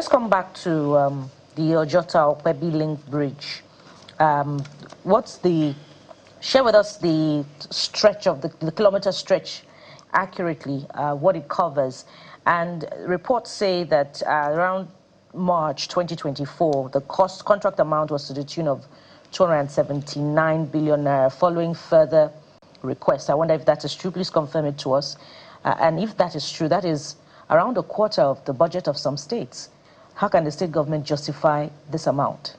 Let's come back to the Ojota-Opebi link bridge. Share with us the stretch of the kilometer stretch accurately, what it covers. And reports say that around March 2024, the contract amount was to the tune of 279 billion naira, following further requests. I wonder if that is true. Please confirm it to us. And if that is true, that is around a quarter of the budget of some states. How can the state government justify this amount?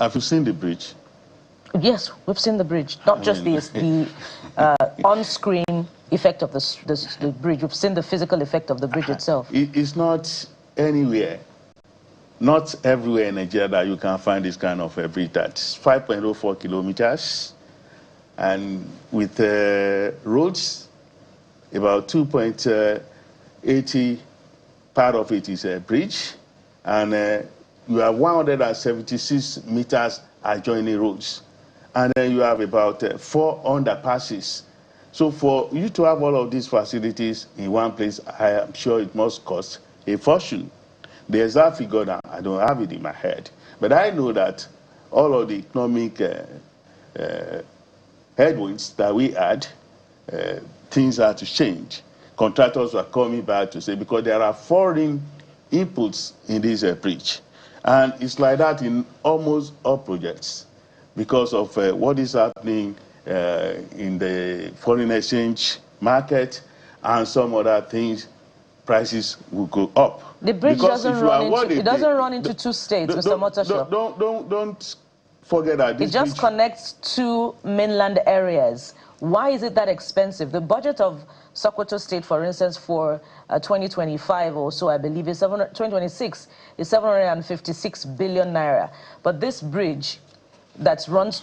Have you seen the bridge? Yes, we've seen the bridge. Not just the on-screen effect of the bridge. We've seen the physical effect of the bridge itself. It's not anywhere, not everywhere in Nigeria that you can find this kind of a bridge. That's 5.04 kilometers, and with roads, about 2.80 part of it is a bridge, and you have 176 meters adjoining roads. And then you have about 4 underpasses. So for you to have all of these facilities in one place, I am sure it must cost a fortune. The exact figure now, I don't have it in my head. But I know that all of the economic headwinds that we had, things had to change. Contractors were coming back to say, because there are foreign inputs in this bridge. And it's like that in almost all projects, because of what is happening in the foreign exchange market and some other things, prices will go up. The bridge doesn't run into two states, Mr. Omotoso. Don't forget that it just connects two mainland areas. Why is it that expensive? The budget of Sokoto State, for instance, for 2025 or so, I believe, is 2026 is 756 billion naira. But this bridge that runs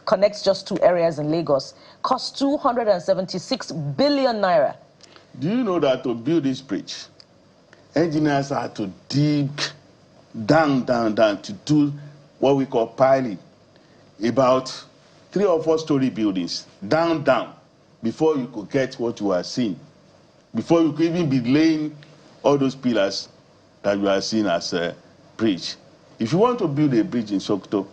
connects just two areas in Lagos costs 276 billion naira. Do you know that to build this bridge, engineers had to dig down to do what we call piling, about 3 or 4 story buildings, down, before you could get what you are seeing, before you could even be laying all those pillars that you are seeing as a bridge. If you want to build a bridge in Sokoto,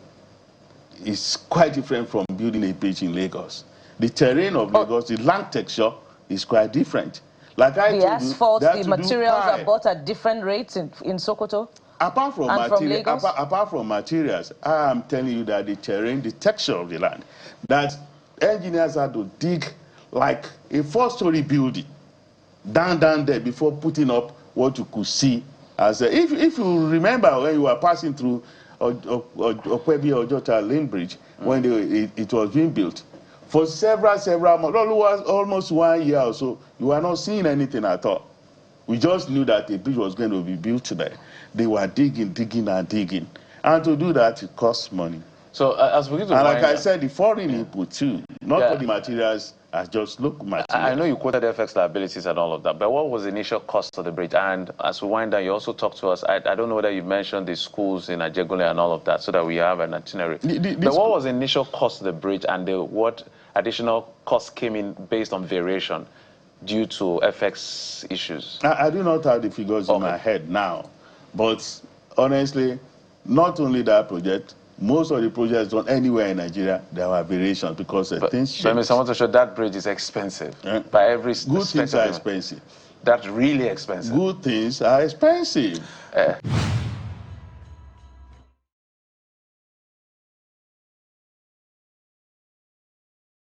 it's quite different from building a bridge in Lagos. The terrain of Lagos, the land texture is quite different. Like I told you, asphalt, the materials are bought at different rates in Sokoto. Apart from materials, I am telling you that the terrain, the texture of the land, that engineers had to dig like a 4-story building down there before putting up what you could see. As if you remember when you were passing through Opebi Ojota Lane Bridge, when it was being built, for several months, almost 1 year or so, you were not seeing anything at all. We just knew that a bridge was going to be built today. They were digging. And to do that, it costs money. So as we get to like I said, the foreign input too, not all the materials are just local materials. I know you quoted FX liabilities and all of that, but what was the initial cost of the bridge? And as we wind down, you also talked to us, I don't know whether you mentioned the schools in Ajegule and all of that, so that we have an itinerary. But what was the initial cost of the bridge, and what additional costs came in based on variation due to FX issues? I do not have the figures in my head now, but honestly, not only that project, most of the projects done anywhere in Nigeria, there were variations because things change. But Mr. Omotoso, that bridge is expensive. By every good things are expensive. That's really expensive. Good things are expensive.